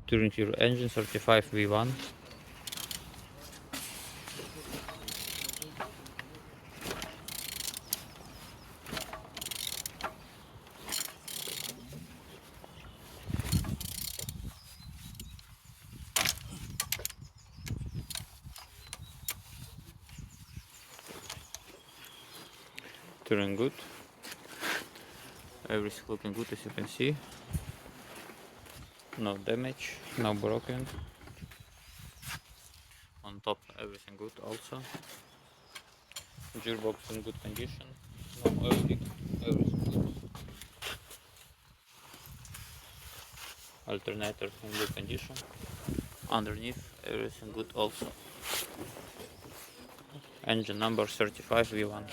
Turning your engine 35V1. Turning good. Everything looking good, as you can see. No damage, no broken. On top everything good also. Gearbox in good condition. No oil leak, everything good. Alternator in good condition. Underneath everything good also. Engine number 35V1.